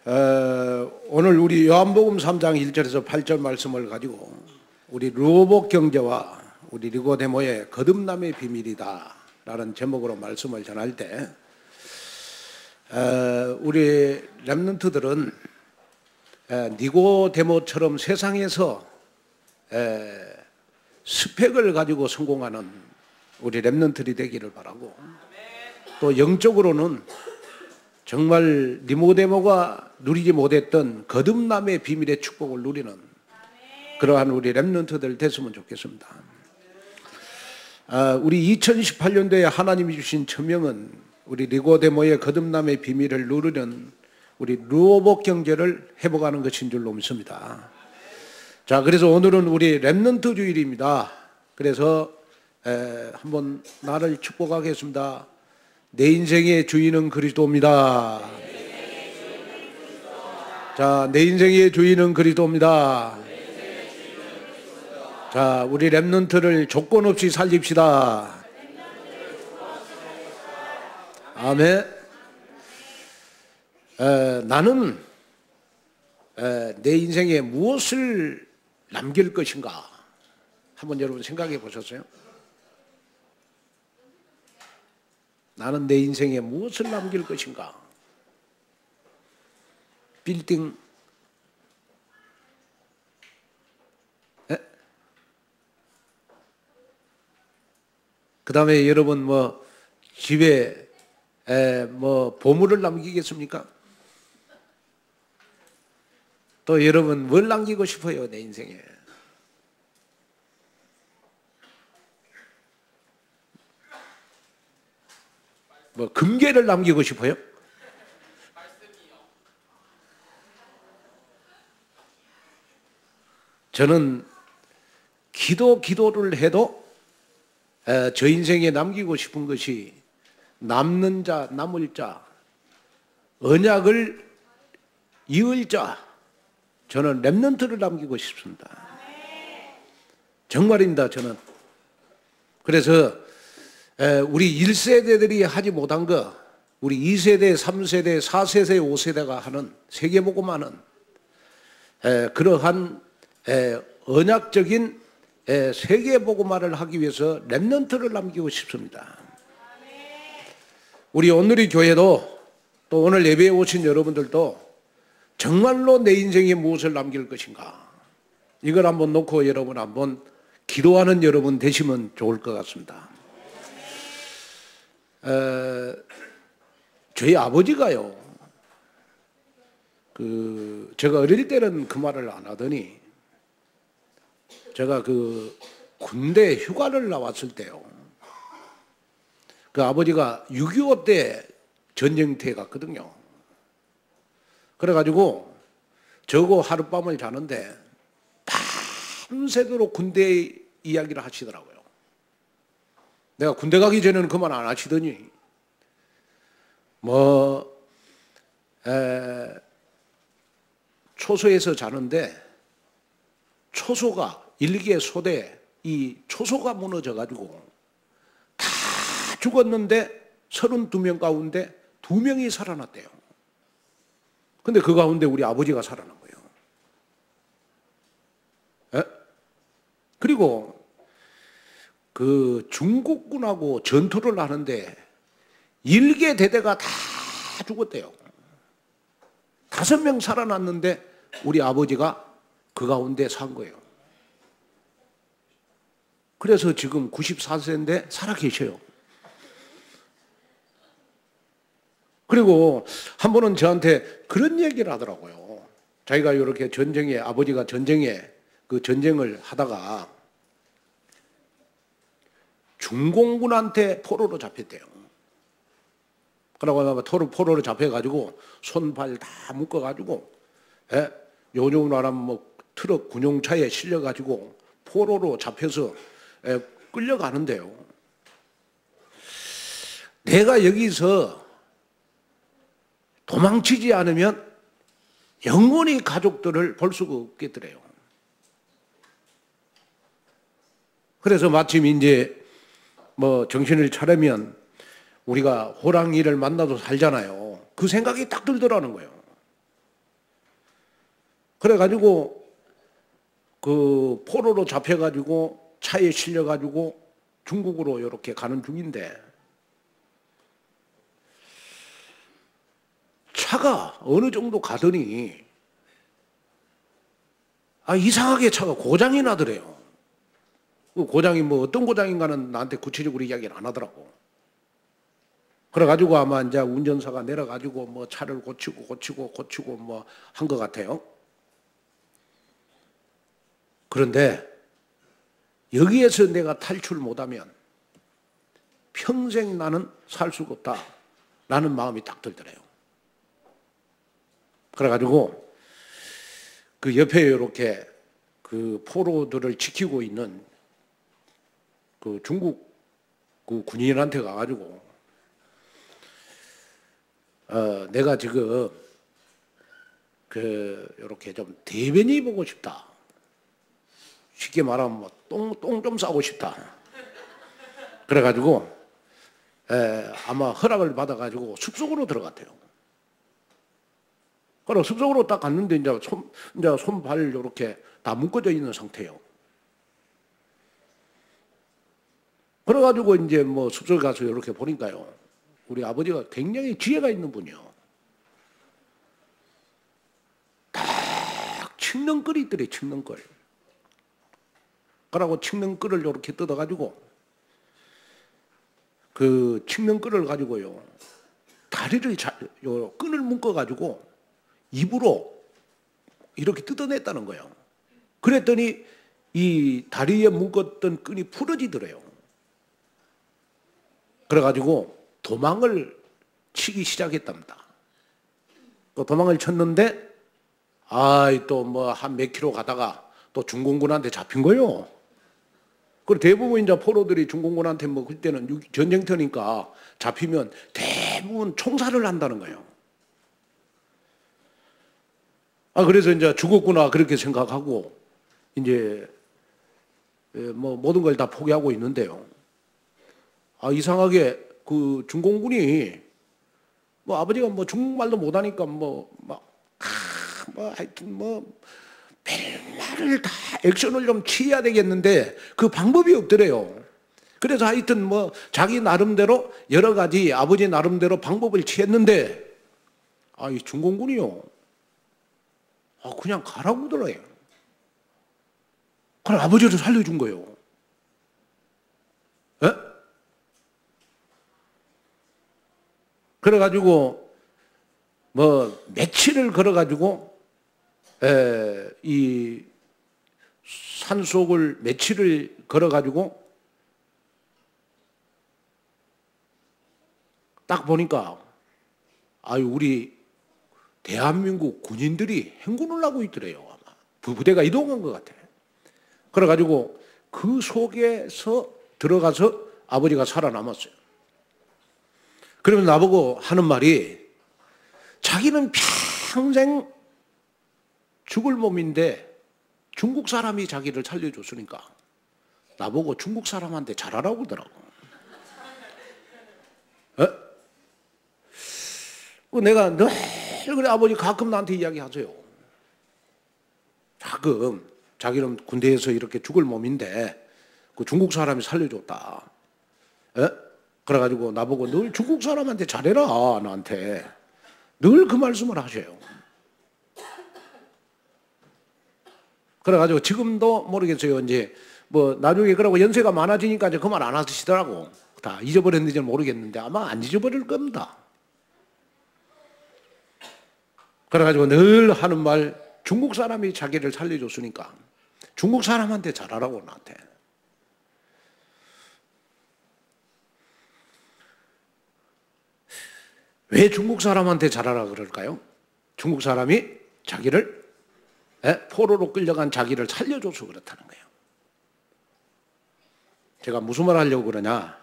오늘 우리 요한복음 3장 1절에서 8절 말씀을 가지고 우리 루오복 경제와 우리 니고데모의 거듭남의 비밀이다 라는 제목으로 말씀을 전할 때 우리 렘넌트들은 니고데모처럼 세상에서 스펙을 가지고 성공하는 우리 렘넌트들이 되기를 바라고, 또 영적으로는 정말 니고데모가 누리지 못했던 거듭남의 비밀의 축복을 누리는 그러한 우리 렘넌트들 됐으면 좋겠습니다. 우리 2018년도에 하나님이 주신 천명은 우리 니고데모의 거듭남의 비밀을 누리는 우리 루오복 경제를 회복하는 것인 줄로 믿습니다. 자, 그래서 오늘은 우리 렘넌트 주일입니다. 그래서 한번 나를 축복하겠습니다. 내 인생의 주인은 그리스도입니다. 자, 내 인생의 주인은 그리스도입니다. 자, 우리 렘넌트를 조건 없이 살립시다. 아멘. 나는 내 인생에 무엇을 남길 것인가? 한번 여러분 생각해 보셨어요? 나는 내 인생에 무엇을 남길 것인가? 빌딩, 그 다음에 여러분 뭐 집에 뭐 보물을 남기겠습니까? 또 여러분 뭘 남기고 싶어요, 내 인생에? 뭐 금괴를 남기고 싶어요? 저는 기도를 해도 저 인생에 남기고 싶은 것이 남는 자, 남을 자, 언약을 이을 자, 저는 렘넌트를 남기고 싶습니다. 정말입니다, 저는. 그래서 우리 1세대들이 하지 못한 거, 우리 2세대, 3세대, 4세대, 5세대가 하는, 세계복음하는 그러한 언약적인 세계복음화를 하기 위해서 렘넌트를 남기고 싶습니다. 우리 오늘의 교회도 또 오늘 예배에 오신 여러분들도 정말로 내 인생에 무엇을 남길 것인가, 이걸 한번 놓고 여러분 한번 기도하는 여러분 되시면 좋을 것 같습니다. 저희 아버지가요, 제가 어릴 때는 그 말을 안 하더니 제가 군대 휴가를 나왔을 때요, 그 아버지가 6.25 때 전쟁터에 갔거든요. 그래가지고 저거 하룻밤을 자는데 밤새도록 군대 이야기를 하시더라고요. 내가 군대 가기 전에는 그 말 안 하시더니 초소에서 자는데 초소가 일개 소대 이 초소가 무너져가지고 다 죽었는데 32명 가운데 2명이 살아났대요. 근데 그 가운데 우리 아버지가 살아난 거예요. 그리고 그 중국군하고 전투를 하는데 일개 대대가 다 죽었대요. 5명 살아났는데 우리 아버지가 그 가운데 산 거예요. 그래서 지금 94세인데 살아 계셔요. 그리고 한 번은 저한테 그런 얘기를 하더라고요. 자기가 이렇게 전쟁에, 아버지가 전쟁에 그 전쟁을 하다가 중공군한테 포로로 잡혔대요. 그러고 포로로 잡혀가지고 손발 다 묶어가지고, 요즘 말하면 뭐 트럭 군용차에 실려가지고 포로로 잡혀서 끌려가는데요. 내가 여기서 도망치지 않으면 영원히 가족들을 볼 수가 없겠더래요. 그래서 마침 이제 뭐 정신을 차리면 우리가 호랑이를 만나도 살잖아요. 그 생각이 딱 들더라는 거예요. 그래가지고 그 포로로 잡혀가지고 차에 실려가지고 중국으로 이렇게 가는 중인데 차가 어느 정도 가더니 이상하게 차가 고장이 나더래요. 그 고장이 뭐 어떤 고장인가는 나한테 구체적으로 이야기를 안 하더라고. 그래가지고 아마 이제 운전사가 내려가지고 뭐 차를 고치고 뭐 한 것 같아요. 그런데 여기에서 내가 탈출 못하면 평생 나는 살 수가 없다라는 마음이 딱 들더래요. 그래가지고 그 옆에 이렇게 그 포로들을 지키고 있는 그 중국 그 군인한테 가가지고 내가 지금 그 이렇게 좀 대변이 보고 싶다. 쉽게 말하면 뭐 똥 좀 싸고 싶다. 그래가지고 아마 허락을 받아가지고 숲속으로 들어갔대요. 그럼 숲속으로 딱 갔는데 이제 손발 이렇게 다 묶어져 있는 상태예요. 그래가지고 이제 뭐 숲속에 가서 이렇게 보니까요. 우리 아버지가 굉장히 지혜가 있는 분이요. 딱 칡는끌이 있더래, 칡는끌. 그러고 칡는끌을 이렇게 뜯어가지고 그 칡는끌을 가지고요. 다리를 끈을 묶어가지고 입으로 이렇게 뜯어냈다는 거예요. 그랬더니 이 다리에 묶었던 끈이 풀어지더래요. 그래가지고 도망을 치기 시작했답니다. 또 도망을 쳤는데 또 뭐 한 몇 킬로 가다가 또 중공군한테 잡힌 거예요. 그리고 대부분 이제 포로들이 중공군한테 뭐 그때는 전쟁터니까 잡히면 대부분 총살을 한다는 거예요. 그래서 이제 죽었구나 그렇게 생각하고 이제 뭐 모든 걸 다 포기하고 있는데요. 이상하게 그 중공군이 뭐 아버지가 뭐 중국말도 못하니까 뭐 하여튼 뭐 별말을 다 액션을 좀 취해야 되겠는데 그 방법이 없더래요. 그래서 하여튼 뭐 자기 나름대로 여러 가지 아버지 나름대로 방법을 취했는데 이 중공군이요. 그냥 가라고 하더래요. 그럼 아버지를 살려준 거예요. 에? 그래가지고 뭐 며칠을 걸어가지고 이 산속을 며칠을 걸어가지고 딱 보니까 우리 대한민국 군인들이 행군을 하고 있더래요. 아마 부대가 이동한 것 같아. 그래가지고 그 속에서 들어가서 아버지가 살아남았어요. 그러면 나보고 하는 말이 자기는 평생 죽을 몸인데 중국 사람이 자기를 살려줬으니까 나보고 중국 사람한테 잘하라고 그러더라고. 내가 늘 그래 아버지 가끔 나한테 이야기하세요. 가끔 자기는 군대에서 이렇게 죽을 몸인데 그 중국 사람이 살려줬다. 그래가지고 나보고 늘 중국 사람한테 잘해라 나한테 늘 그 말씀을 하셔요. 그래가지고 지금도 모르겠어요. 이제 뭐 나중에 그러고 연세가 많아지니까 이제 그 말 안 하시더라고. 다 잊어버렸는지는 모르겠는데 아마 안 잊어버릴 겁니다. 그래가지고 늘 하는 말 중국 사람이 자기를 살려줬으니까 중국 사람한테 잘하라고 나한테. 왜 중국 사람한테 잘하라 그럴까요? 중국 사람이 자기를 포로로 끌려간 자기를 살려줘서 그렇다는 거예요. 제가 무슨 말 하려고 그러냐?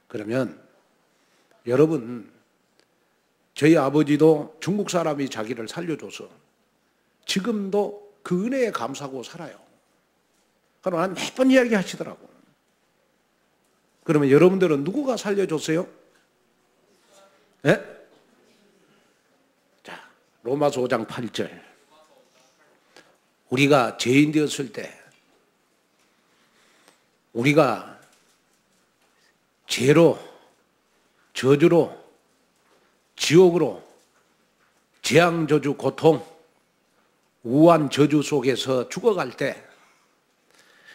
그러면 여러분 저희 아버지도 중국 사람이 자기를 살려줘서 지금도 그 은혜에 감사하고 살아요. 그러나 몇 번 이야기 하시더라고. 그러면 여러분들은 누구가 살려줬어요? 자, 로마서 5장 8절. 우리가 죄인 되었을 때, 우리가 죄로, 저주로, 지옥으로, 재앙, 저주, 고통, 우한 저주 속에서 죽어갈 때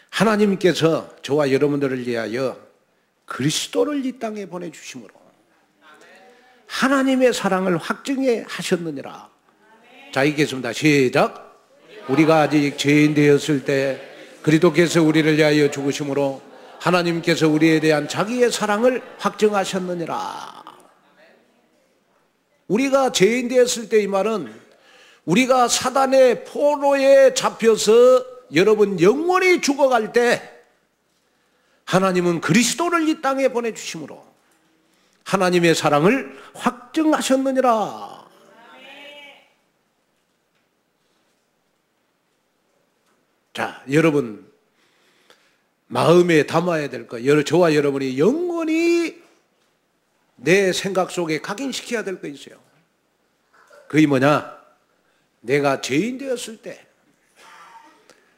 하나님께서 저와 여러분들을 위하여 그리스도를 이 땅에 보내주심으로 하나님의 사랑을 확증해 하셨느니라. 자, 읽겠습니다. 시작. 우리가 아직 죄인 되었을 때 그리스도께서 우리를 위하여 죽으심으로 하나님께서 우리에 대한 자기의 사랑을 확증하셨느니라. 우리가 죄인 되었을 때, 이 말은 우리가 사단의 포로에 잡혀서 여러분 영원히 죽어갈 때 하나님은 그리스도를 이 땅에 보내주심으로 하나님의 사랑을 확증하셨느니라. 자, 여러분 마음에 담아야 될 것, 저와 여러분이 영원히 내 생각 속에 각인시켜야 될 거 있어요. 그게 뭐냐? 내가 죄인 되었을 때,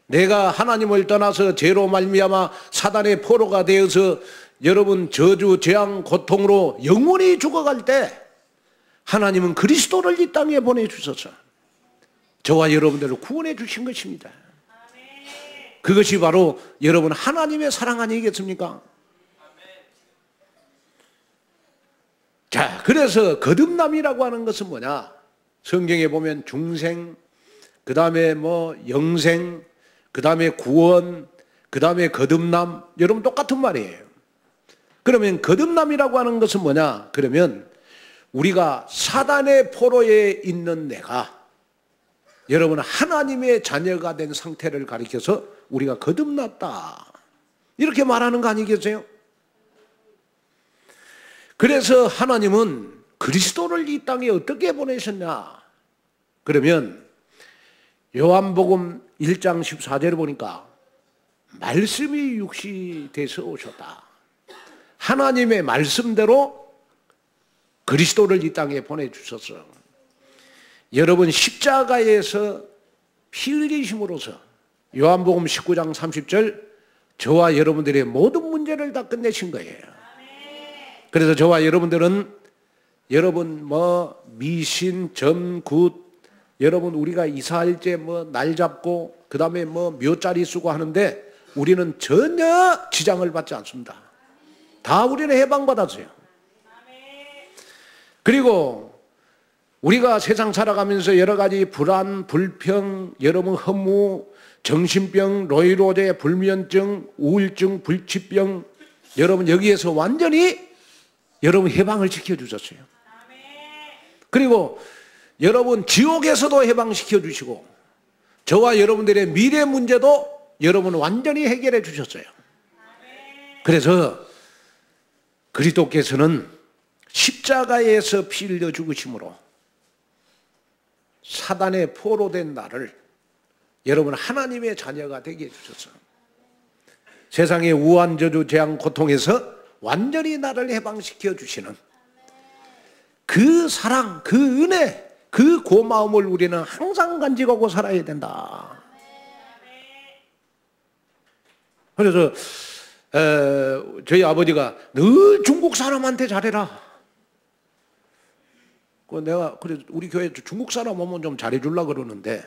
내가 하나님을 떠나서 죄로 말미암아 사단의 포로가 되어서 여러분 저주, 재앙, 고통으로 영원히 죽어갈 때 하나님은 그리스도를 이 땅에 보내주셔서 저와 여러분들을 구원해 주신 것입니다. 그것이 바로 여러분 하나님의 사랑 아니겠습니까? 자, 그래서 거듭남이라고 하는 것은 뭐냐? 성경에 보면 중생, 그 다음에 영생, 그 다음에 구원, 그 다음에 거듭남, 여러분 똑같은 말이에요. 그러면 거듭남이라고 하는 것은 뭐냐? 그러면 우리가 사단의 포로에 있는 내가 여러분 하나님의 자녀가 된 상태를 가리켜서 우리가 거듭났다, 이렇게 말하는 거 아니겠어요? 그래서 하나님은 그리스도를 이 땅에 어떻게 보내셨냐? 그러면 요한복음 1장 14절을 보니까 말씀이 육시 돼서 오셨다. 하나님의 말씀대로 그리스도를 이 땅에 보내주셨어. 여러분 십자가에서 피 흘리심으로써 요한복음 19장 30절 저와 여러분들의 모든 문제를 다 끝내신 거예요. 그래서 저와 여러분들은 여러분 미신, 점, 굿, 여러분 우리가 이사할 때 날 잡고 그 다음에 묘자리 쓰고 하는데 우리는 전혀 지장을 받지 않습니다. 다 우리는 해방받았어요. 그리고 우리가 세상 살아가면서 여러 가지 불안, 불평, 여러분 허무, 정신병, 노이로제, 불면증, 우울증, 불치병, 여러분 여기에서 완전히 여러분 해방을 시켜주셨어요. 그리고 여러분 지옥에서도 해방시켜 주시고 저와 여러분들의 미래 문제도 여러분 완전히 해결해 주셨어요. 그래서 그리스도께서는 십자가에서 피 흘려 죽으심으로 사단의 포로된 나를 여러분 하나님의 자녀가 되게 해주셨어요. 세상의 우한, 저주, 재앙, 고통에서 완전히 나를 해방시켜 주시는 그 사랑, 그 은혜, 그 고마움을 우리는 항상 간직하고 살아야 된다. 그래서 저희 아버지가 늘 중국 사람한테 잘해라. 내가 그래 우리 교회 중국 사람 오면 좀 잘해주려고 그러는데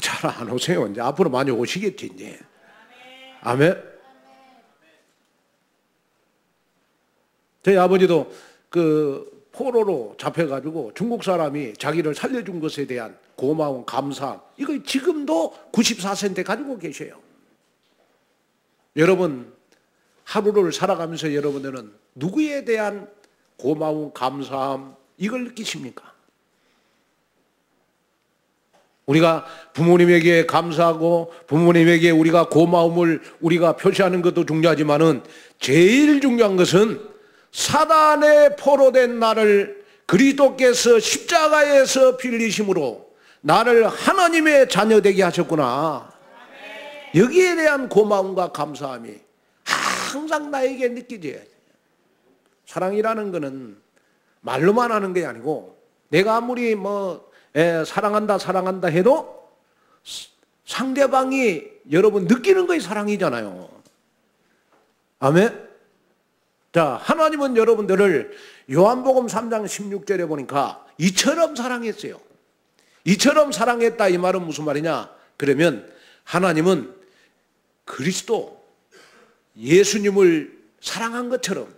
잘 안 오세요. 이제 앞으로 많이 오시겠지 이제. 아멘. 저희 아버지도 그 포로로 잡혀가지고 중국 사람이 자기를 살려준 것에 대한 고마움, 감사, 이거 지금도 94세인데 가지고 계셔요. 여러분 하루를 살아가면서 여러분들은 누구에 대한 고마움, 감사함 이걸 느끼십니까? 우리가 부모님에게 감사하고 부모님에게 우리가 고마움을 우리가 표시하는 것도 중요하지만은 제일 중요한 것은 사단의 포로된 나를 그리스도께서 십자가에서 피 흘리심으로 나를 하나님의 자녀 되게 하셨구나. 여기에 대한 고마움과 감사함이 항상 나에게 느껴져야 돼요. 사랑이라는 것은 말로만 하는 게 아니고 내가 아무리 사랑한다 해도 상대방이 여러분 느끼는 것이 사랑이잖아요. 아멘? 자, 하나님은 여러분들을 요한복음 3장 16절에 보니까 이처럼 사랑했어요. 이처럼 사랑했다 이 말은 무슨 말이냐? 그러면 하나님은 그리스도 예수님을 사랑한 것처럼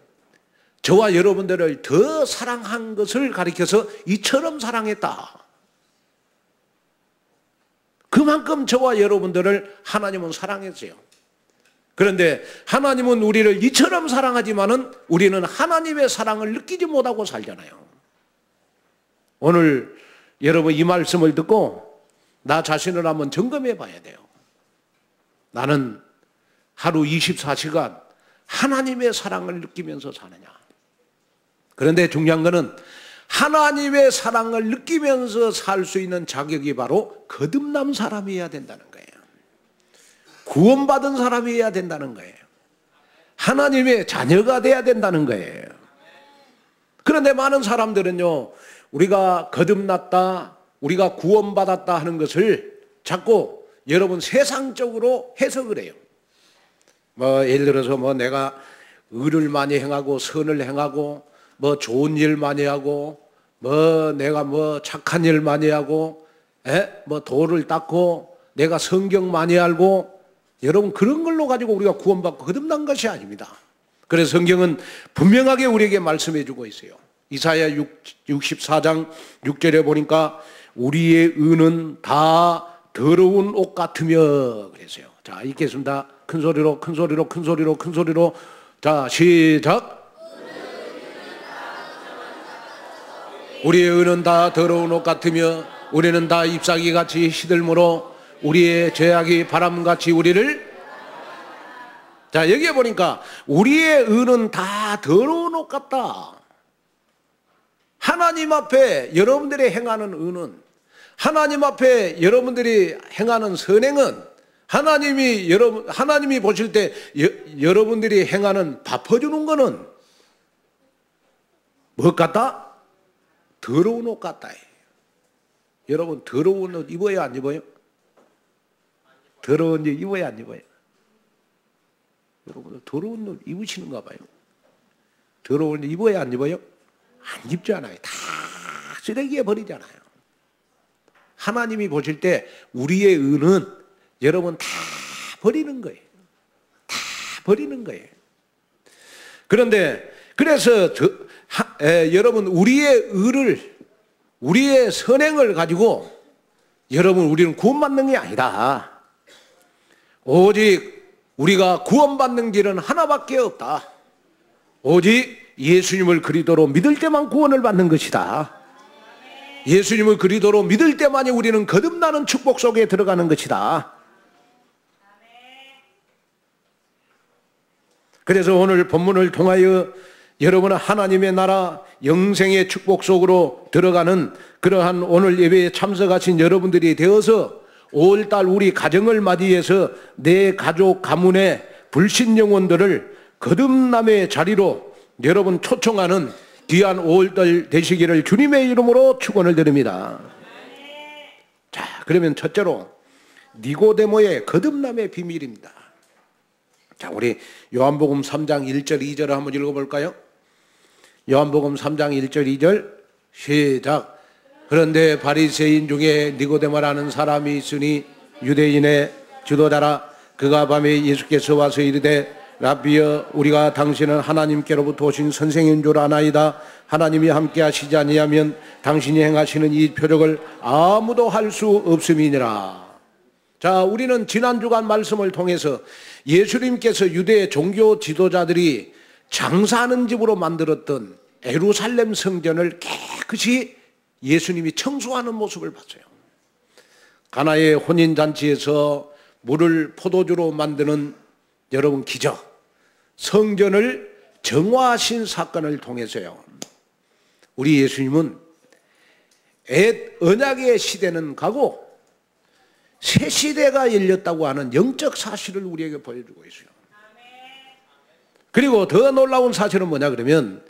저와 여러분들을 더 사랑한 것을 가리켜서 이처럼 사랑했다. 그만큼 저와 여러분들을 하나님은 사랑했어요. 그런데 하나님은 우리를 이처럼 사랑하지만은 우리는 하나님의 사랑을 느끼지 못하고 살잖아요. 오늘 여러분 이 말씀을 듣고 나 자신을 한번 점검해 봐야 돼요. 나는 하루 24시간 하나님의 사랑을 느끼면서 사느냐. 그런데 중요한 것은 하나님의 사랑을 느끼면서 살 수 있는 자격이 바로 거듭난 사람이어야 된다는 거예요. 구원받은 사람이어야 된다는 거예요. 하나님의 자녀가 돼야 된다는 거예요. 그런데 많은 사람들은요, 우리가 거듭났다, 우리가 구원받았다 하는 것을 자꾸 여러분 세상적으로 해석을 해요. 예를 들어서 내가 의를 많이 행하고 선을 행하고 좋은 일 많이 하고 내가 착한 일 많이 하고 도를 닦고 내가 성경 많이 알고 여러분 그런 걸로 가지고 우리가 구원받고 거듭난 것이 아닙니다. 그래서 성경은 분명하게 우리에게 말씀해 주고 있어요. 이사야 64장 6절에 보니까 우리의 의는 다 더러운 옷 같으며 그랬어요. 자, 읽겠습니다. 큰 소리로 큰 소리로 큰 소리로 큰 소리로. 자, 시작. 우리의 의는 다 더러운 옷 같으며 우리는 다 잎사귀같이 시들므로 우리의 죄악이 바람같이 우리를. 자, 여기에 보니까 우리의 의는 다 더러운 옷 같다. 하나님 앞에 여러분들이 행하는 의는, 하나님 앞에 여러분들이 행하는 선행은 하나님이 보실 때 여러분들이 행하는 갚아주는 거는 뭐 같다? 더러운 옷 같다. 여러분 더러운 옷 입어요, 안 입어요? 더러운 옷 입어요, 안 입어요? 여러분 더러운 옷 입으시는가 봐요. 더러운 옷 입어요, 안 입어요? 안 입잖아요. 다 쓰레기에 버리잖아요. 하나님이 보실 때 우리의 의는 여러분 다 버리는 거예요. 다 버리는 거예요. 그런데 그래서 여러분 우리의 의를, 우리의 선행을 가지고 여러분 우리는 구원받는 게 아니다. 오직 우리가 구원받는 길은 하나밖에 없다. 오직 예수님을 그리스도로 믿을 때만 구원을 받는 것이다. 예수님을 그리스도로 믿을 때만이 우리는 거듭나는 축복 속에 들어가는 것이다. 그래서 오늘 본문을 통하여 여러분은 하나님의 나라 영생의 축복 속으로 들어가는 그러한 오늘 예배에 참석하신 여러분들이 되어서 5월달 우리 가정을 맞이해서 내 가족 가문의 불신 영혼들을 거듭남의 자리로 여러분 초청하는 귀한 5월달 되시기를 주님의 이름으로 축원을 드립니다. 자, 그러면 첫째로 니고데모의 거듭남의 비밀입니다. 자, 우리 요한복음 3장 1절 2절을 한번 읽어볼까요? 요한복음 3장 1절 2절 시작. 그런데 바리새인 중에 니고데모라는 사람이 있으니 유대인의 지도자라. 그가 밤에 예수께서 와서 이르되 라비여, 우리가 당신은 하나님께로부터 오신 선생인 줄 아나이다. 하나님이 함께 하시지 아니하면 당신이 행하시는 이 표적을 아무도 할 수 없음이니라. 자, 우리는 지난 주간 말씀을 통해서 예수님께서 유대 종교 지도자들이 장사하는 집으로 만들었던 예루살렘 성전을 깨끗이 예수님이 청소하는 모습을 봤어요. 가나의 혼인잔치에서 물을 포도주로 만드는 여러분 기적, 성전을 정화하신 사건을 통해서요, 우리 예수님은 옛 언약의 시대는 가고 새 시대가 열렸다고 하는 영적 사실을 우리에게 보여주고 있어요. 그리고 더 놀라운 사실은 뭐냐 그러면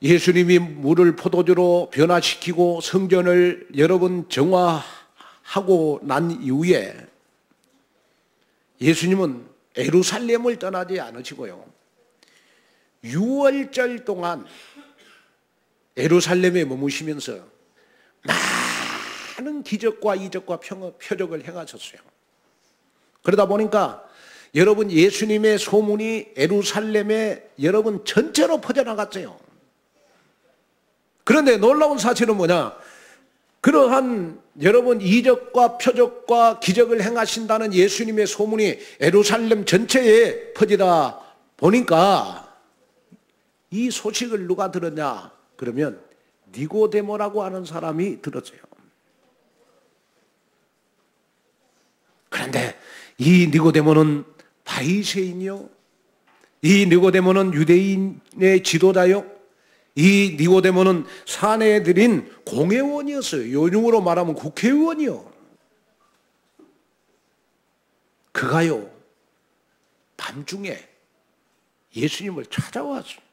예수님이 물을 포도주로 변화시키고 성전을 여러분 정화하고 난 이후에 예수님은 예루살렘을 떠나지 않으시고요, 6월절 동안 예루살렘에 머무시면서 많은 기적과 이적과 표적을 행하셨어요. 그러다 보니까 여러분, 예수님의 소문이 예루살렘에 여러분 전체로 퍼져나갔어요. 그런데 놀라운 사실은 뭐냐? 그러한 여러분 이적과 표적과 기적을 행하신다는 예수님의 소문이 예루살렘 전체에 퍼지다 보니까 이 소식을 누가 들었냐? 그러면 니고데모라고 하는 사람이 들었어요. 그런데 이 니고데모는 바리새인이요, 이 니고데모는 유대인의 지도자요, 이 니고데모는 사내들인 공회원이었어요. 요즘으로 말하면 국회의원이요. 그가요, 밤중에 예수님을 찾아왔어요.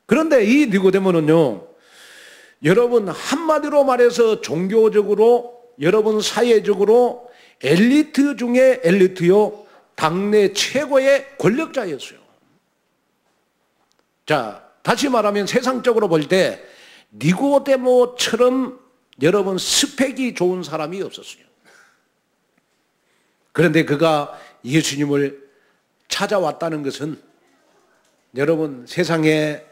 그런데 이 니고데모는요, 여러분 한마디로 말해서 종교적으로, 여러분 사회적으로 엘리트 중에 엘리트요, 당내 최고의 권력자였어요. 자, 다시 말하면 세상적으로 볼 때 니고데모처럼 여러분 스펙이 좋은 사람이 없었어요. 그런데 그가 예수님을 찾아왔다는 것은 여러분 세상에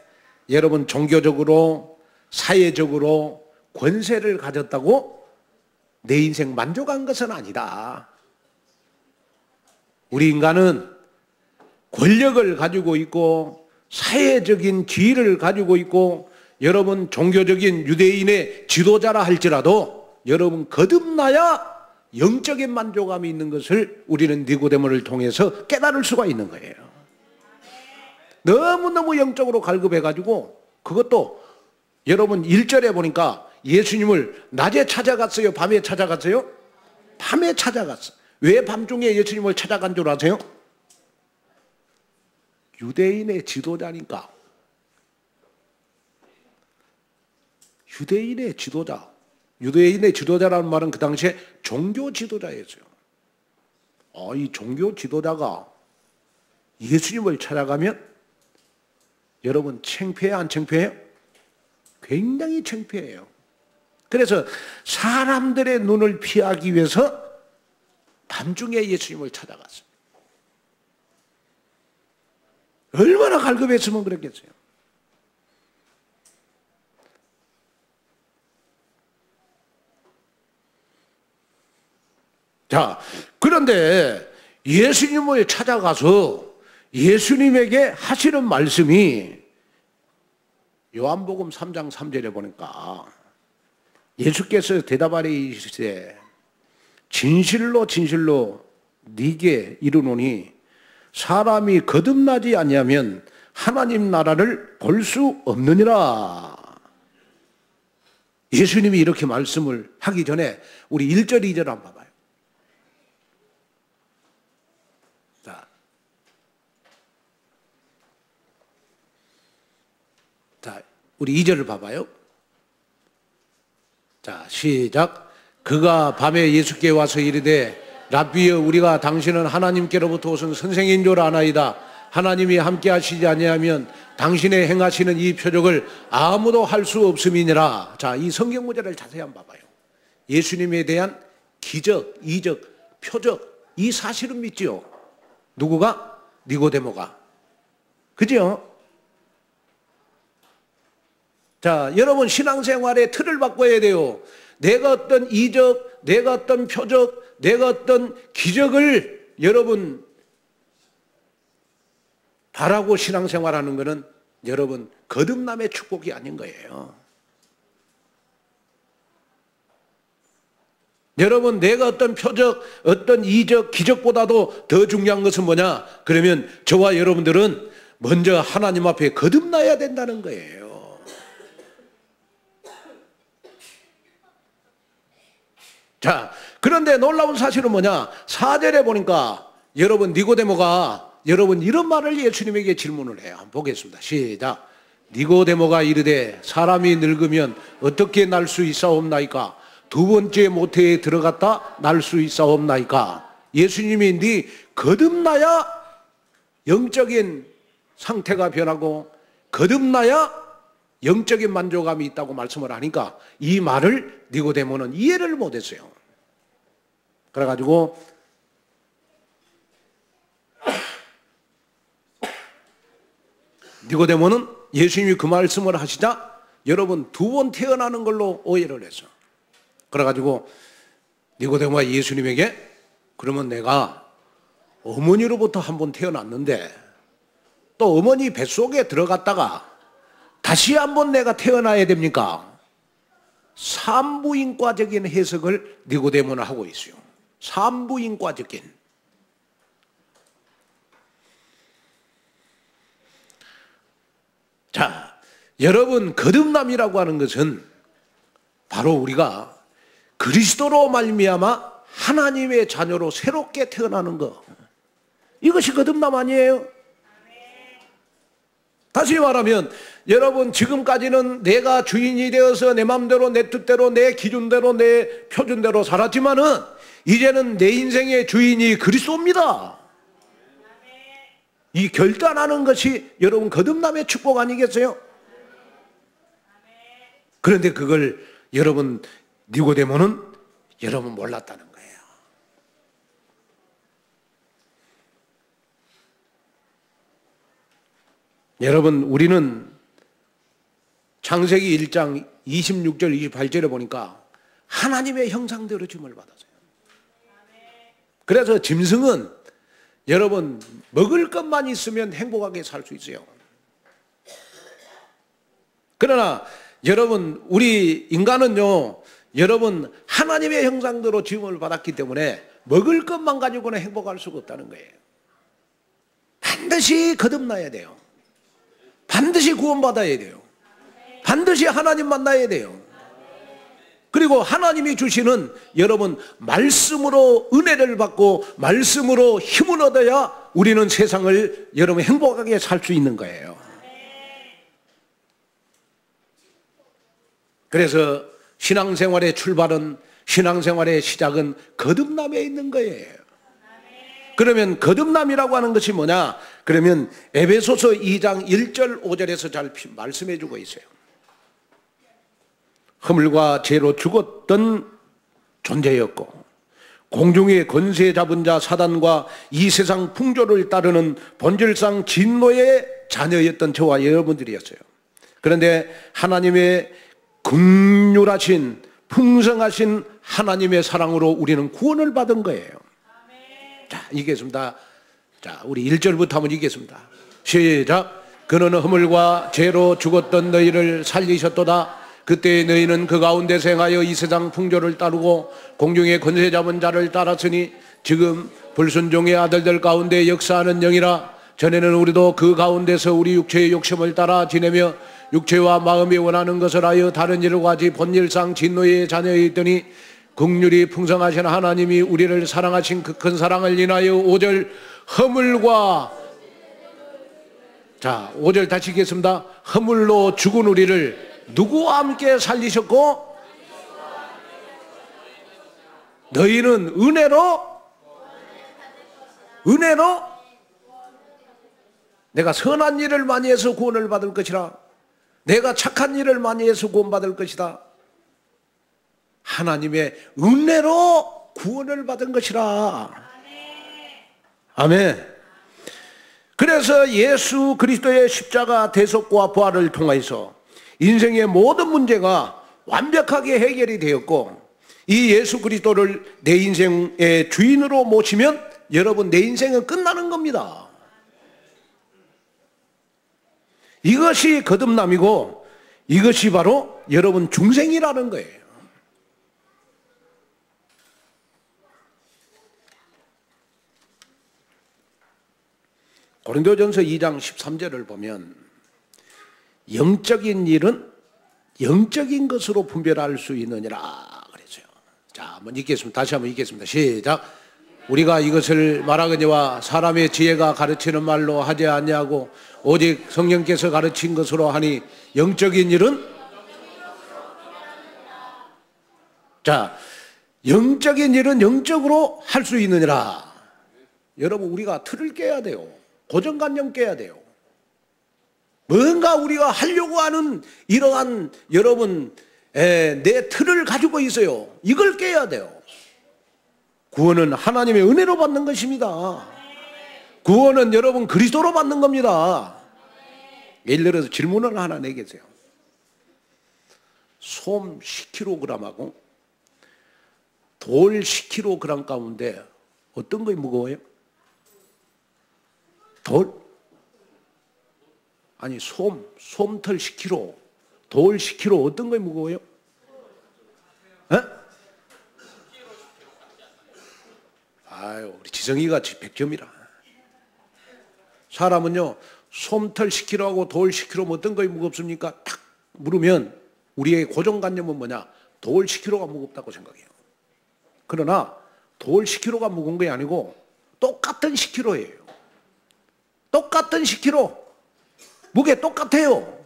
여러분 종교적으로 사회적으로 권세를 가졌다고 내 인생 만족한 것은 아니다. 우리 인간은 권력을 가지고 있고 사회적인 지위를 가지고 있고 여러분 종교적인 유대인의 지도자라 할지라도 여러분 거듭나야 영적인 만족감이 있는 것을 우리는 니고데모를 통해서 깨달을 수가 있는 거예요. 너무너무 영적으로 갈급해가지고, 그것도 여러분 1절에 보니까 예수님을 낮에 찾아갔어요? 밤에 찾아갔어요? 밤에 찾아갔어요. 왜 밤중에 예수님을 찾아간 줄 아세요? 유대인의 지도자니까. 유대인의 지도자. 유대인의 지도자라는 말은 그 당시에 종교 지도자였어요. 이 종교 지도자가 예수님을 찾아가면 여러분 창피해요, 안 창피해요? 굉장히 창피해요. 그래서 사람들의 눈을 피하기 위해서 밤중에 예수님을 찾아갔어요. 얼마나 갈급했으면 그랬겠어요. 자, 그런데 예수님을 찾아가서 예수님에게 하시는 말씀이 요한복음 3장 3절에 보니까 예수께서 대답하여 이르시되 진실로 진실로 네게 이르노니 사람이 거듭나지 아니하면 하나님 나라를 볼 수 없느니라. 예수님이 이렇게 말씀을 하기 전에 우리 1절 2절 한번 봐봐요. 자, 우리 2절을 봐봐요. 자, 시작. 그가 밤에 예수께 와서 이르되 랍비여, 우리가 당신은 하나님께로부터 오신 선생인 줄 아나이다. 하나님이 함께 하시지 아니하면 당신의 행하시는 이 표적을 아무도 할 수 없음이니라. 자, 이 성경 문제를 자세히 한번 봐봐요. 예수님에 대한 기적, 이적, 표적, 이 사실은 믿지요. 누구가? 니고데모가. 그죠? 자, 여러분 신앙생활의 틀을 바꿔야 돼요. 내가 어떤 이적, 내가 어떤 표적, 내가 어떤 기적을 여러분 바라고 신앙생활하는 것은 여러분 거듭남의 축복이 아닌 거예요. 여러분 내가 어떤 표적, 어떤 이적, 기적보다도 더 중요한 것은 뭐냐? 그러면 저와 여러분들은 먼저 하나님 앞에 거듭나야 된다는 거예요. 자, 그런데 놀라운 사실은 뭐냐? 4절에 보니까 여러분 니고데모가 여러분 이런 말을 예수님에게 질문을 해요. 한번 보겠습니다. 시작. 니고데모가 이르되 사람이 늙으면 어떻게 날 수 있사옵나이까? 두 번째 모태에 들어갔다 날 수 있사옵나이까. 예수님이 네 거듭나야 영적인 상태가 변하고 거듭나야 영적인 만족감이 있다고 말씀을 하니까 이 말을 니고데모는 이해를 못했어요. 그래가지고 니고데모는 예수님이 그 말씀을 하시자 여러분 두 번 태어나는 걸로 오해를 했어. 그래가지고 니고데모가 예수님에게 그러면 내가 어머니로부터 한 번 태어났는데 또 어머니 뱃속에 들어갔다가 다시 한 번 내가 태어나야 됩니까? 산부인과적인 해석을 니고데모는 하고 있어요. 산부인과적인. 자, 여러분 거듭남이라고 하는 것은 바로 우리가 그리스도로 말미암아 하나님의 자녀로 새롭게 태어나는 것. 이것이 거듭남 아니에요? 다시 말하면 여러분 지금까지는 내가 주인이 되어서 내 마음대로 내 뜻대로 내 기준대로 내 표준대로 살았지만은 이제는 내 인생의 주인이 그리스도입니다. 이 결단하는 것이 여러분 거듭남의 축복 아니겠어요? 그런데 그걸 여러분 니고데모는 여러분 몰랐다는 거예요. 여러분 우리는 창세기 1장 26절 28절에 보니까 하나님의 형상대로 지음을 받았어요. 그래서 짐승은 여러분 먹을 것만 있으면 행복하게 살 수 있어요. 그러나 여러분 우리 인간은요 여러분 하나님의 형상대로 지음을 받았기 때문에 먹을 것만 가지고는 행복할 수가 없다는 거예요. 반드시 거듭나야 돼요. 반드시 구원받아야 돼요. 반드시 하나님 만나야 돼요. 그리고 하나님이 주시는 여러분 말씀으로 은혜를 받고 말씀으로 힘을 얻어야 우리는 세상을 여러분 행복하게 살 수 있는 거예요. 그래서 신앙생활의 출발은 신앙생활의 시작은 거듭남에 있는 거예요. 그러면 거듭남이라고 하는 것이 뭐냐? 그러면 에베소서 2장 1절 5절에서 잘 말씀해 주고 있어요. 허물과 죄로 죽었던 존재였고 공중의 권세 잡은 자 사단과 이 세상 풍조를 따르는 본질상 진노의 자녀였던 저와 여러분들이었어요. 그런데 하나님의 긍휼하신 풍성하신 하나님의 사랑으로 우리는 구원을 받은 거예요. 자, 읽겠습니다. 자, 우리 1절부터 한번 읽겠습니다. 시작. 그는 허물과 죄로 죽었던 너희를 살리셨도다. 그때 너희는 그 가운데서 행하여 이 세상 풍조를 따르고 공중의 권세 잡은 자를 따랐으니 지금 불순종의 아들들 가운데 역사하는 영이라. 전에는 우리도 그 가운데서 우리 육체의 욕심을 따라 지내며 육체와 마음이 원하는 것을 하여 다른 일을 가지 본질상 진노의 자녀였더니 긍휼이 풍성하신 하나님이 우리를 사랑하신 그 큰 사랑을 인하여 5절 허물과 자 5절 다시 읽겠습니다. 허물로 죽은 우리를 누구와 함께 살리셨고 너희는 은혜로 내가 선한 일을 많이 해서 구원을 받을 것이라. 내가 착한 일을 많이 해서 구원받을 것이다. 하나님의 은혜로 구원을 받은 것이라. 아멘. 그래서 예수 그리스도의 십자가 대속과 부활을 통해서 인생의 모든 문제가 완벽하게 해결이 되었고 이 예수 그리스도를 내 인생의 주인으로 모시면 여러분 내 인생은 끝나는 겁니다. 이것이 거듭남이고 이것이 바로 여러분 중생이라는 거예요. 고린도전서 2장 13절을 보면 영적인 일은 영적인 것으로 분별할 수 있느니라 그랬어요. 자, 한번 읽겠습니다. 다시 한번 읽겠습니다. 시작. 우리가 이것을 말하거니와 사람의 지혜가 가르치는 말로 하지 아니하고 오직 성령께서 가르친 것으로 하니 영적인 일은 자, 영적인 일은 영적으로 할 수 있느니라. 여러분, 우리가 틀을 깨야 돼요. 고정관념 깨야 돼요. 뭔가 우리가 하려고 하는 이러한 여러분 내 틀을 가지고 있어요. 이걸 깨야 돼요. 구원은 하나님의 은혜로 받는 것입니다. 구원은 여러분 그리스도로 받는 겁니다. 예를 들어서 질문을 하나 내겠어요. 솜 10kg하고 돌 10kg 가운데 어떤 것이 무거워요? 돌? 아니 솜털 10kg, 돌 10kg 어떤 것이 무거워요? 아유, 우리 지성이가 100점이라. 사람은요, 솜털 10kg하고 돌 10kg 어떤 것이 무겁습니까? 딱 물으면 우리의 고정관념은 뭐냐? 돌 10kg가 무겁다고 생각해요. 그러나 돌 10kg가 무거운 게 아니고 똑같은 10kg예요. 똑같은 10kg. 무게 똑같아요.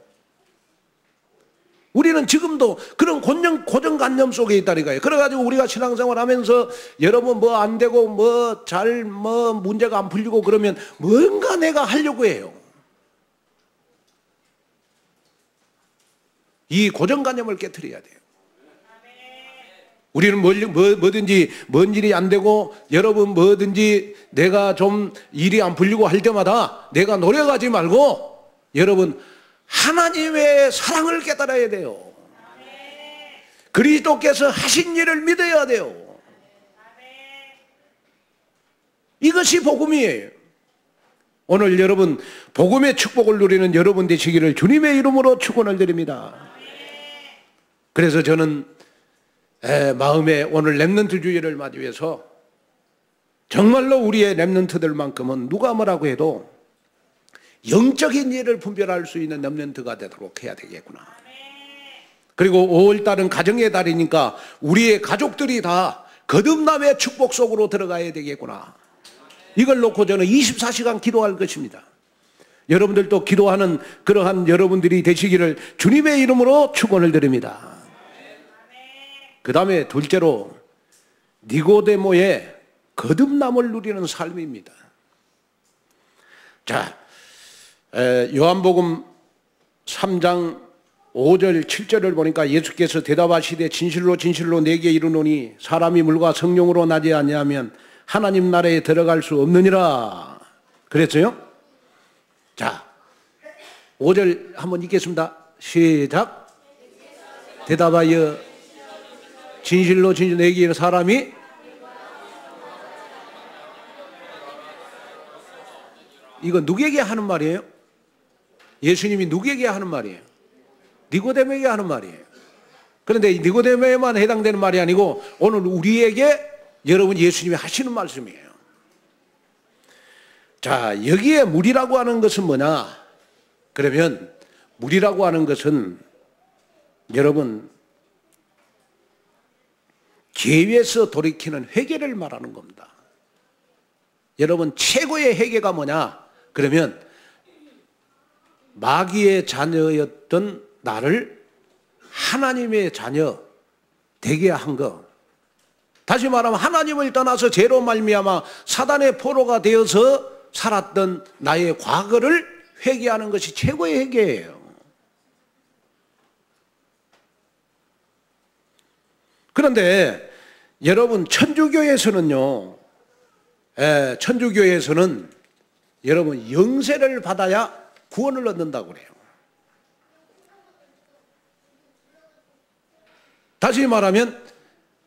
우리는 지금도 그런 고정관념 속에 있다니까요. 그래가지고 우리가 신앙생활 하면서 여러분 뭐 안 되고 뭐 문제가 안 풀리고 그러면 뭔가 내가 하려고 해요. 이 고정관념을 깨트려야 돼요. 우리는 뭐든지 뭔 일이 안 되고 여러분 뭐든지 내가 좀 일이 안 풀리고 할 때마다 내가 노력하지 말고 여러분 하나님의 사랑을 깨달아야 돼요. 그리스도께서 하신 일을 믿어야 돼요. 이것이 복음이에요. 오늘 여러분 복음의 축복을 누리는 여러분 되시기를 주님의 이름으로 축원을 드립니다. 그래서 저는 마음에 오늘 렘넌트 주일을 맞이해서 정말로 우리의 렘넌트들만큼은 누가 뭐라고 해도 영적인 일을 분별할 수 있는 렘넌트가 되도록 해야 되겠구나. 그리고 5월달은 가정의 달이니까 우리의 가족들이 다 거듭남의 축복 속으로 들어가야 되겠구나. 이걸 놓고 저는 24시간 기도할 것입니다. 여러분들도 기도하는 그러한 여러분들이 되시기를 주님의 이름으로 축원을 드립니다. 그 다음에 둘째로 니고데모의 거듭남을 누리는 삶입니다. 자, 요한복음 3장 5절 7절을 보니까 예수께서 대답하시되 진실로 진실로 내게 이르노니 사람이 물과 성령으로 나지 아니하면 하나님 나라에 들어갈 수 없느니라 그랬어요. 자, 5절 한번 읽겠습니다. 시작. 대답하여 진실로 진실로 내게 이르는 사람이 이거 누구에게 하는 말이에요? 예수님이 누구에게 하는 말이에요? 니고데모에게 하는 말이에요. 그런데 니고데모에만 해당되는 말이 아니고 오늘 우리에게 여러분 예수님이 하시는 말씀이에요. 자, 여기에 물이라고 하는 것은 뭐냐? 그러면 물이라고 하는 것은 여러분 죄에서 돌이키는 회개를 말하는 겁니다. 여러분 최고의 회개가 뭐냐? 그러면 마귀의 자녀였던 나를 하나님의 자녀 되게 한 거. 다시 말하면 하나님을 떠나서 죄로 말미암아 사단의 포로가 되어서 살았던 나의 과거를 회개하는 것이 최고의 회개예요. 그런데 여러분 천주교에서는요, 천주교에서는 여러분 영세를 받아야 구원을 얻는다고 그래요. 다시 말하면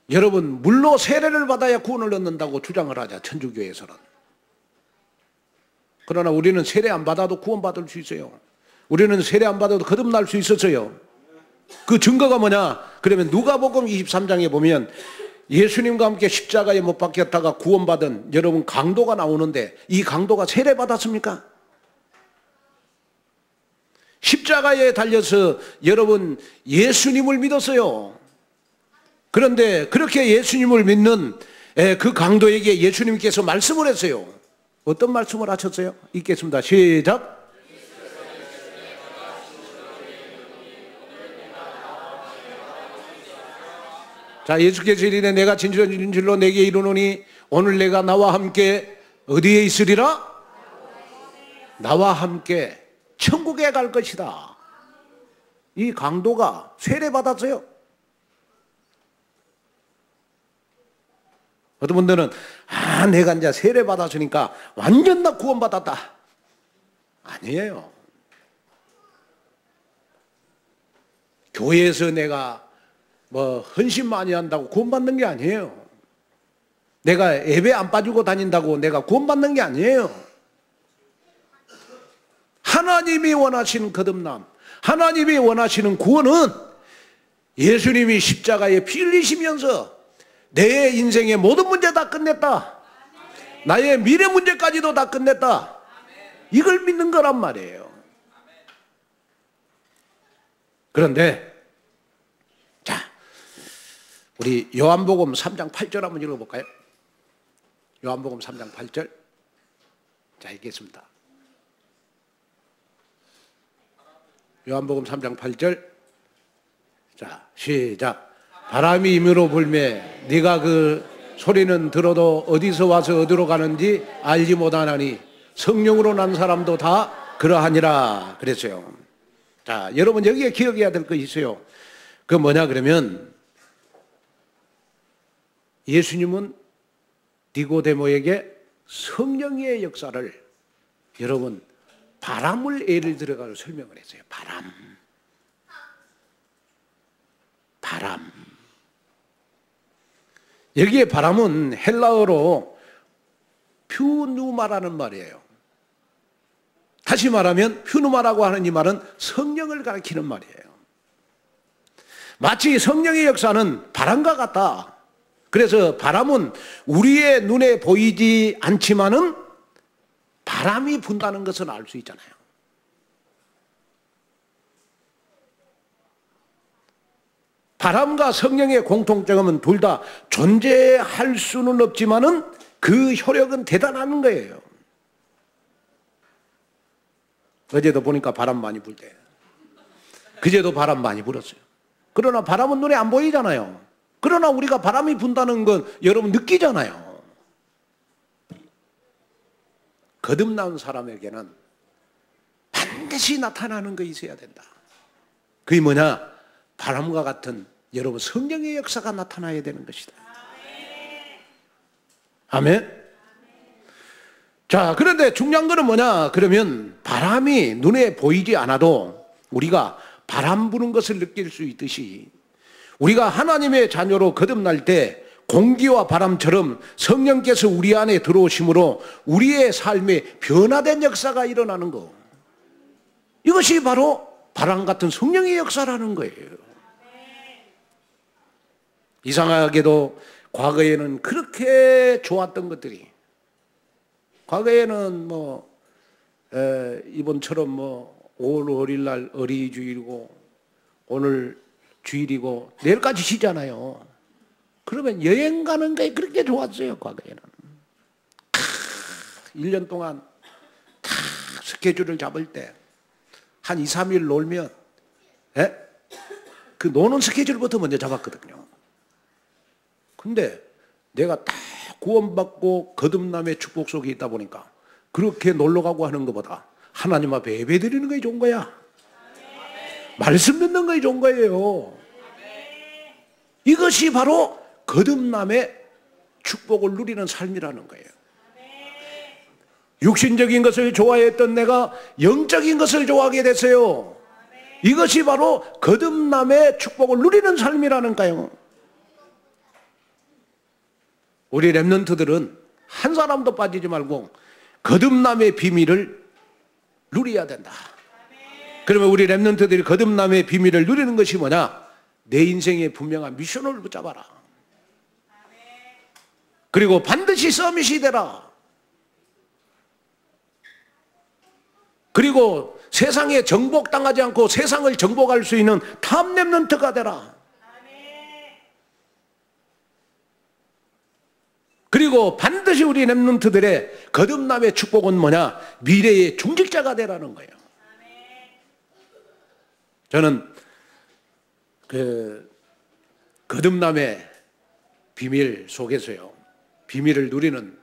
여러분 물로 세례를 받아야 구원을 얻는다고 주장을 하자, 천주교에서는. 그러나 우리는 세례 안 받아도 구원받을 수 있어요. 우리는 세례 안 받아도 거듭날 수 있었어요. 그 증거가 뭐냐? 그러면 누가복음 23장에 보면 예수님과 함께 십자가에 못 박혔다가 구원받은 여러분 강도가 나오는데 이 강도가 세례 받았습니까? 십자가에 달려서 여러분 예수님을 믿었어요. 그런데 그렇게 예수님을 믿는 그 강도에게 예수님께서 말씀을 했어요. 어떤 말씀을 하셨어요? 읽겠습니다. 시작. 자, 예수께서 이르되 내가 진실로 내게 이르노니 오늘 내가 나와 함께 어디에 있으리라? 나와 함께 천국에 갈 것이다. 이 강도가 세례받았어요. 어떤 분들은 내가 이제 세례받았으니까 완전 나 구원받았다. 아니에요. 교회에서 내가 뭐 헌신 많이 한다고 구원받는 게 아니에요. 내가 예배 안 빠지고 다닌다고 내가 구원받는 게 아니에요. 하나님이 원하시는 거듭남, 하나님이 원하시는 구원은 예수님이 십자가에 피 흘리시면서 내 인생의 모든 문제 다 끝냈다. 나의 미래 문제까지도 다 끝냈다. 이걸 믿는 거란 말이에요. 그런데 자, 우리 요한복음 3장 8절 한번 읽어볼까요? 요한복음 3장 8절. 자, 읽겠습니다. 요한복음 3장 8절. 자, 시작. 바람이 임으로 불매 네가 그 소리는 들어도 어디서 와서 어디로 가는지 알지 못하나니 성령으로 난 사람도 다 그러하니라 그랬어요. 자, 여러분 여기에 기억해야 될 것이 있어요. 그 뭐냐 그러면 예수님은 니고데모에게 성령의 역사를 여러분 바람을 예를 들어가지고 설명을 했어요. 바람. 여기에 바람은 헬라어로 퓨누마라는 말이에요. 다시 말하면 퓨누마라고 하는 이 말은 성령을 가리키는 말이에요. 마치 성령의 역사는 바람과 같다. 그래서 바람은 우리의 눈에 보이지 않지만은 바람이 분다는 것은 알 수 있잖아요. 바람과 성령의 공통점은 둘 다 존재할 수는 없지만은 그 효력은 대단한 거예요. 어제도 보니까 바람 많이 불 때, 그제도 바람 많이 불었어요. 그러나 바람은 눈에 안 보이잖아요. 그러나 우리가 바람이 분다는 건 여러분 느끼잖아요. 거듭난 사람에게는 반드시 나타나는 것이 있어야 된다. 그게 뭐냐? 바람과 같은 여러분 성령의 역사가 나타나야 되는 것이다. 아멘. 자, 그런데 중요한 거는 뭐냐? 그러면 바람이 눈에 보이지 않아도 우리가 바람 부는 것을 느낄 수 있듯이 우리가 하나님의 자녀로 거듭날 때 공기와 바람처럼 성령께서 우리 안에 들어오심으로 우리의 삶에 변화된 역사가 일어나는 거. 이것이 바로 바람 같은 성령의 역사라는 거예요. 이상하게도 과거에는 그렇게 좋았던 것들이, 과거에는 이번처럼 5월 5일 날 어린이 주일이고 오늘 주일이고 내일까지 쉬잖아요. 그러면 여행 가는 게 그렇게 좋았어요. 과거에는 1년 동안 다 스케줄을 잡을 때 한 2, 3일 놀면 그 노는 스케줄부터 먼저 잡았거든요. 근데 내가 다 구원받고 거듭남의 축복 속에 있다 보니까 그렇게 놀러 가고 하는 것보다 하나님 앞에 예배 드리는 게 좋은 거야. 말씀 듣는 게 좋은 거예요. 이것이 바로 거듭남의 축복을 누리는 삶이라는 거예요. 육신적인 것을 좋아했던 내가 영적인 것을 좋아하게 됐어요. 이것이 바로 거듭남의 축복을 누리는 삶이라는 거예요. 우리 렘넌트들은 한 사람도 빠지지 말고 거듭남의 비밀을 누려야 된다. 그러면 우리 렘넌트들이 거듭남의 비밀을 누리는 것이 뭐냐? 내 인생의 분명한 미션을 붙잡아라. 그리고 반드시 서밋이 되라. 그리고 세상에 정복당하지 않고 세상을 정복할 수 있는 탑 렘넌트가 되라. 그리고 반드시 우리 렘넌트들의 거듭남의 축복은 뭐냐? 미래의 중직자가 되라는 거예요. 저는 그 거듭남의 비밀 속에서요, 비밀을 누리는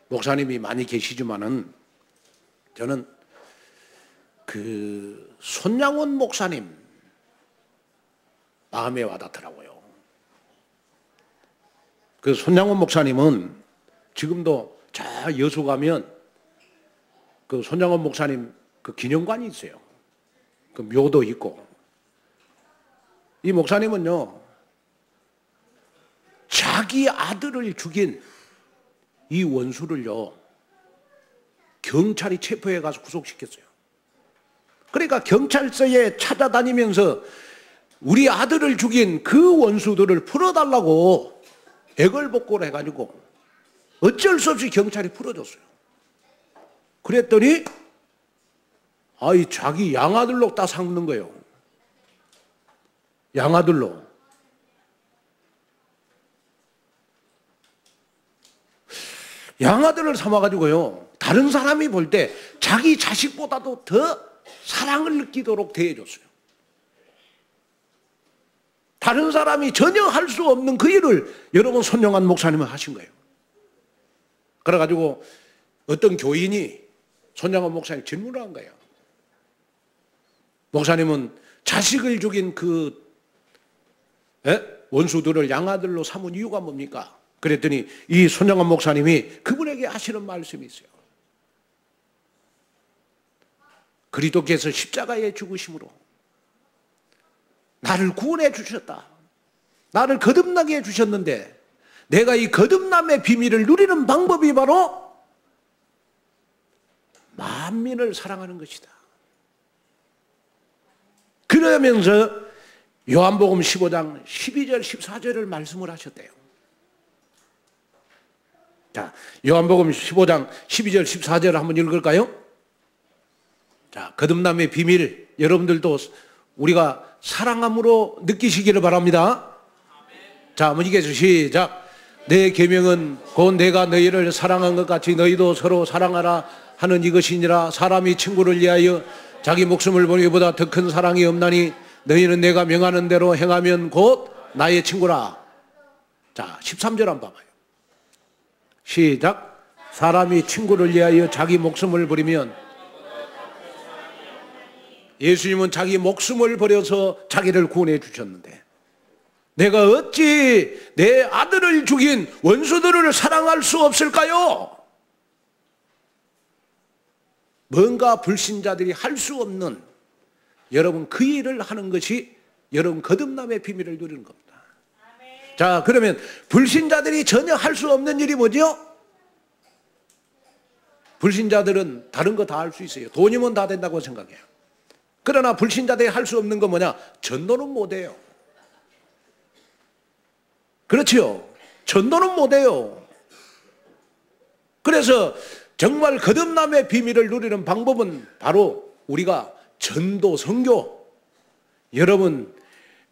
목사님이 많이 계시지만은 저는 그 손양원 목사님 마음에 와닿더라고요. 그 손양원 목사님은 지금도 저 여수 가면 그 손양원 목사님 그 기념관이 있어요. 그 묘도 있고. 이 목사님은요, 자기 아들을 죽인 이 원수를요, 경찰이 체포해 가서 구속시켰어요. 그러니까 경찰서에 찾아다니면서 우리 아들을 죽인 그 원수들을 풀어달라고 애걸복걸을 해가지고 어쩔 수 없이 경찰이 풀어줬어요. 그랬더니 아이 자기 양아들로 딱 삼는 거예요. 양아들로. 양아들을 삼아가지고요, 다른 사람이 볼 때 자기 자식보다도 더 사랑을 느끼도록 대해줬어요. 다른 사람이 전혀 할 수 없는 그 일을 여러분 손영한 목사님은 하신 거예요. 그래가지고 어떤 교인이 손영한 목사님 질문을 한 거예요. 목사님은 자식을 죽인 그 원수들을 양아들로 삼은 이유가 뭡니까? 그랬더니 이 손영한 목사님이 그분에게 하시는 말씀이 있어요. 그리스도께서 십자가에 죽으심으로 나를 구원해 주셨다. 나를 거듭나게 해주셨는데 내가 이 거듭남의 비밀을 누리는 방법이 바로 만민을 사랑하는 것이다. 그러면서 요한복음 15장 12절 14절을 말씀을 하셨대요. 자, 요한복음 15장 12절 14절 한번 읽을까요? 자, 거듭남의 비밀 여러분들도 우리가 사랑함으로 느끼시기를 바랍니다. 자, 한번 읽어서 시작. 내 계명은 곧 내가 너희를 사랑한 것 같이 너희도 서로 사랑하라 하는 이것이니라. 사람이 친구를 위하여 자기 목숨을 버리기보다 더 큰 사랑이 없나니 너희는 내가 명하는 대로 행하면 곧 나의 친구라. 자, 13절 한번 봐봐요. 시작. 사람이 친구를 위하여 자기 목숨을 버리면, 예수님은 자기 목숨을 버려서 자기를 구원해 주셨는데 내가 어찌 내 아들을 죽인 원수들을 사랑할 수 없을까요? 뭔가 불신자들이 할 수 없는 여러분 그 일을 하는 것이 여러분 거듭남의 비밀을 누리는 겁니다. 자, 그러면 불신자들이 전혀 할 수 없는 일이 뭐죠? 불신자들은 다른 거 다 할 수 있어요. 돈이면 다 된다고 생각해요. 그러나 불신자들이 할 수 없는 건 뭐냐? 전도는 못해요. 그렇지요? 전도는 못해요. 그래서 정말 거듭남의 비밀을 누리는 방법은 바로 우리가 전도, 선교, 여러분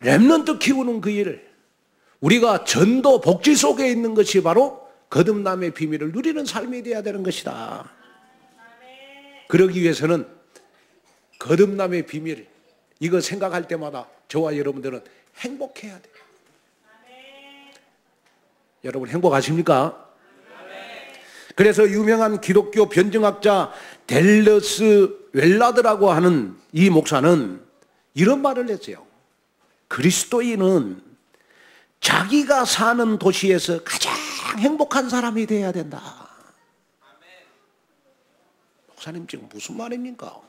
렘넌트 키우는 그 일을, 우리가 전도 복지 속에 있는 것이 바로 거듭남의 비밀을 누리는 삶이 되어야 되는 것이다. 그러기 위해서는 거듭남의 비밀, 이거 생각할 때마다 저와 여러분들은 행복해야 돼요. 여러분 행복하십니까? 그래서 유명한 기독교 변증학자 델러스 웰라드라고 하는 이 목사는 이런 말을 했어요. 그리스도인은 자기가 사는 도시에서 가장 행복한 사람이 되어야 된다. 목사님 지금 무슨 말입니까?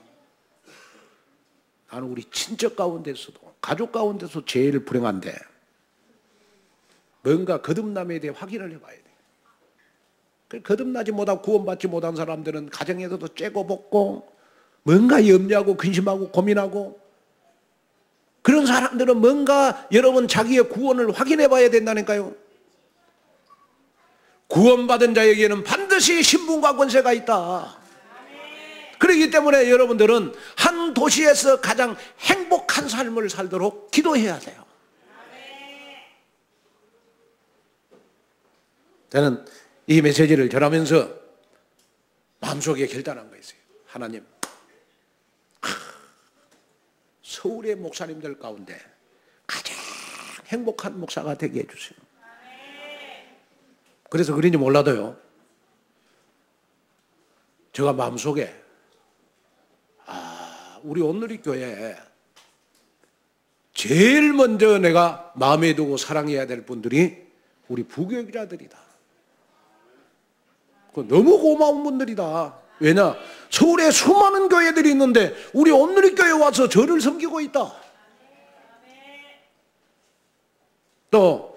나는 우리 친척 가운데서도 가족 가운데서 제일 불행한데 뭔가 거듭남에 대해 확인을 해봐야 돼. 거듭나지 못하고 구원받지 못한 사람들은 가정에서도 째고 벗고 뭔가 염려하고 근심하고 고민하고, 그런 사람들은 뭔가 여러분 자기의 구원을 확인해 봐야 된다니까요. 구원받은 자에게는 반드시 신분과 권세가 있다. 그렇기 때문에 여러분들은 한 도시에서 가장 행복한 삶을 살도록 기도해야 돼요. 저는 이 메시지를 전하면서 마음속에 결단한 거 있어요. 하나님, 서울의 목사님들 가운데 가장 행복한 목사가 되게 해주세요. 그래서 그런지 몰라도요, 제가 마음속에 우리 온누리교회 제일 먼저 내가 마음에 두고 사랑해야 될 분들이 우리 부교육자들이다. 너무 고마운 분들이다. 왜냐? 서울에 수많은 교회들이 있는데 우리 온누리교회 와서 저를 섬기고 있다. 또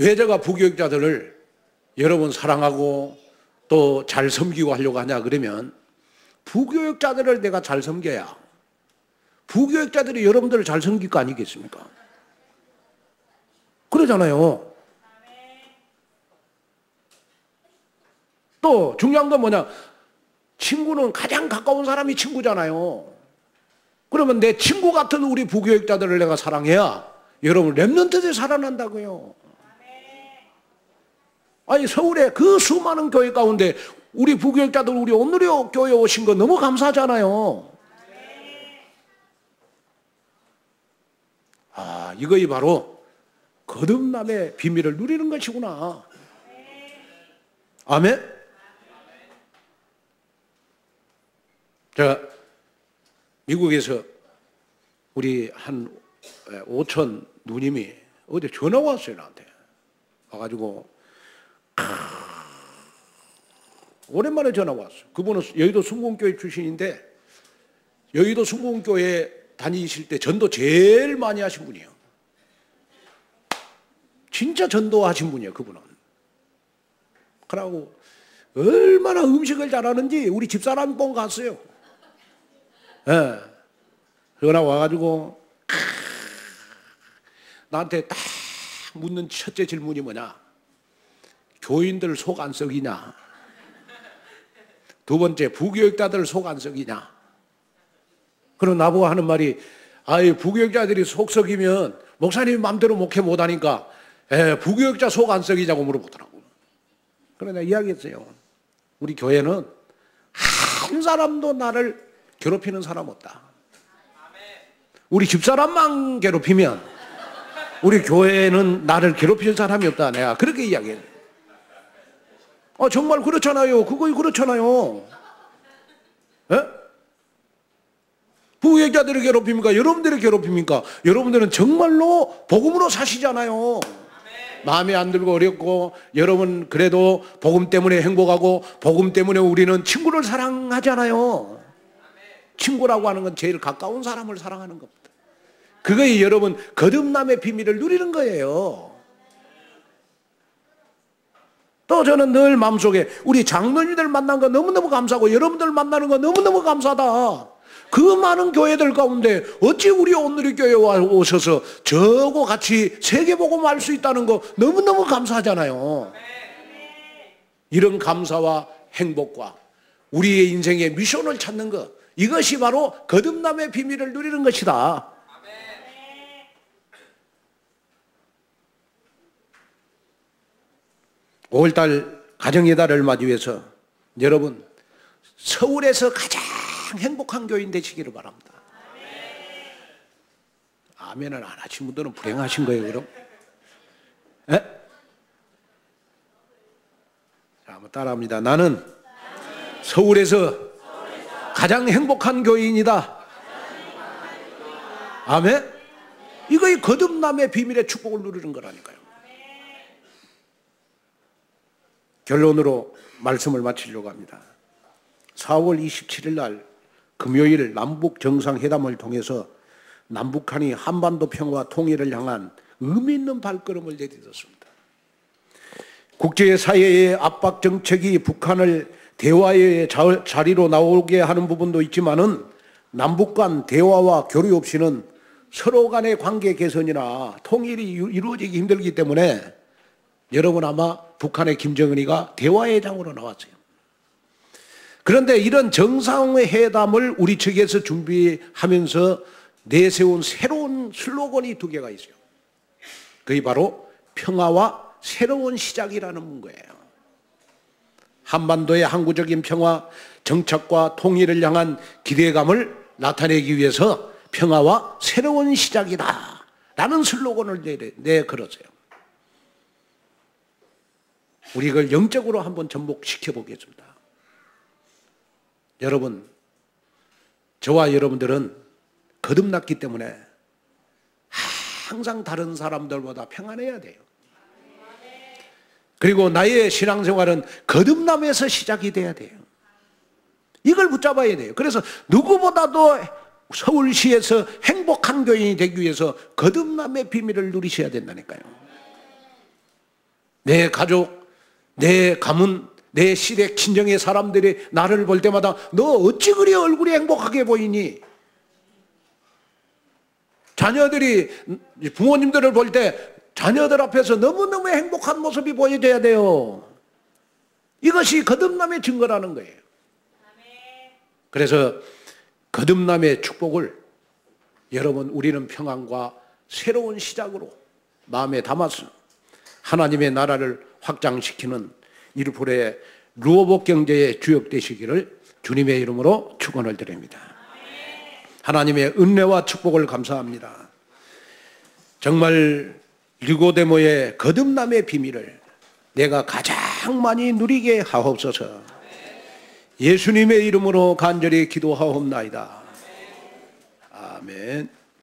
왜 제가 부교육자들을 여러분 사랑하고 또 잘 섬기고 하려고 하냐 그러면, 부교육자들을 내가 잘 섬겨야 부교육자들이 여러분들을 잘 섬길 거 아니겠습니까? 그러잖아요. 또 중요한 건 뭐냐? 친구는 가장 가까운 사람이 친구잖아요. 그러면 내 친구 같은 우리 부교육자들을 내가 사랑해야 여러분 렘넌트들이 살아난다고요. 아니 서울에 그 수많은 교회 가운데 우리 부교육자들 우리 온누리 교회 오신 거 너무 감사하잖아요. 이거이 바로 거듭남의 비밀을 누리는 것이구나. 아멘? 제가 미국에서 우리 한 5천 누님이 어제 전화 왔어요. 나한테 와가지고 오랜만에 전화 왔어요. 그분은 여의도 순공교회 출신인데 여의도 순공교회 다니실 때 전도 제일 많이 하신 분이에요. 진짜 전도하신 분이에요. 그분은. 그러고 얼마나 음식을 잘하는지 우리 집사람이 뽕 갔어요. 예. 전화 와가지고 나한테 딱 묻는 첫째 질문이 뭐냐? 교인들 속 안 썩이냐? 두 번째, 부교육자들 속 안 썩이냐? 그럼 나보고 하는 말이, 부교육자들이 속 썩이면 목사님 마음대로 목회 못하니까 부교육자 속 안 썩이냐고 물어보더라고. 그래서 내가 이야기했어요. 우리 교회는 한 사람도 나를 괴롭히는 사람 없다. 우리 집사람만 괴롭히면 우리 교회는 나를 괴롭힐 사람이 없다. 내가 그렇게 이야기해요. 정말 그렇잖아요. 그거 그렇잖아요. 예? 부교육자들을 괴롭힙니까? 여러분들을 괴롭힙니까? 여러분들은 정말로 복음으로 사시잖아요. 마음에 안 들고 어렵고, 여러분 그래도 복음 때문에 행복하고 복음 때문에 우리는 친구를 사랑하잖아요. 친구라고 하는 건 제일 가까운 사람을 사랑하는 겁니다. 그거에 여러분 거듭남의 비밀을 누리는 거예요. 또 저는 늘 마음속에 우리 장로님들 만난 거 너무너무 감사하고 여러분들 만나는 거 너무너무 감사하다. 그 많은 교회들 가운데 어찌 우리 온누리교회에 오셔서 저하고 같이 세계복음 알 수 있다는 거 너무너무 감사하잖아요. 이런 감사와 행복과 우리의 인생의 미션을 찾는 것, 이것이 바로 거듭남의 비밀을 누리는 것이다. 5월달 가정의 달을 맞이해서 여러분 서울에서 가장 행복한 교인 되시기를 바랍니다. 아멘을 안 하신 분들은 불행하신 거예요. 그럼 자, 한번 따라합니다. 나는 서울에서 가장 행복한 교인이다. 아멘. 이거의 거듭남의 비밀의 축복을 누리는 거라니까요. 결론으로 말씀을 마치려고 합니다. 4월 27일 날 금요일 남북 정상회담을 통해서 남북한이 한반도 평화 통일을 향한 의미 있는 발걸음을 내딛었습니다. 국제사회의 압박 정책이 북한을 대화의 자리로 나오게 하는 부분도 있지만은 남북 간 대화와 교류 없이는 서로 간의 관계 개선이나 통일이 이루어지기 힘들기 때문에 여러분 아마 북한의 김정은이가 대화의 장으로 나왔어요. 그런데 이런 정상회담을 우리 측에서 준비하면서 내세운 새로운 슬로건이 두 개가 있어요. 그게 바로 평화와 새로운 시작이라는 거예요. 한반도의 항구적인 평화, 정착과 통일을 향한 기대감을 나타내기 위해서 평화와 새로운 시작이다 라는 슬로건을 내걸었어요. 우리 이걸 영적으로 한번 접목시켜 보겠습니다. 여러분, 저와 여러분들은 거듭났기 때문에 항상 다른 사람들보다 평안해야 돼요. 그리고 나의 신앙생활은 거듭남에서 시작이 돼야 돼요. 이걸 붙잡아야 돼요. 그래서 누구보다도 서울시에서 행복한 교인이 되기 위해서 거듭남의 비밀을 누리셔야 된다니까요. 내 가족, 내 가문, 내 시댁 친정의 사람들이 나를 볼 때마다 너 어찌 그리 얼굴이 행복하게 보이니? 자녀들이 부모님들을 볼 때 자녀들 앞에서 너무너무 행복한 모습이 보여져야 돼요. 이것이 거듭남의 증거라는 거예요. 그래서 거듭남의 축복을 여러분, 우리는 평안과 새로운 시작으로 마음에 담아서 하나님의 나라를 확장시키는 일풀의 루어복 경제의 주역 되시기를 주님의 이름으로 축원을 드립니다. 하나님의 은혜와 축복을 감사합니다. 정말 니고데모의 거듭남의 비밀을 내가 가장 많이 누리게 하옵소서. 예수님의 이름으로 간절히 기도하옵나이다. 아멘.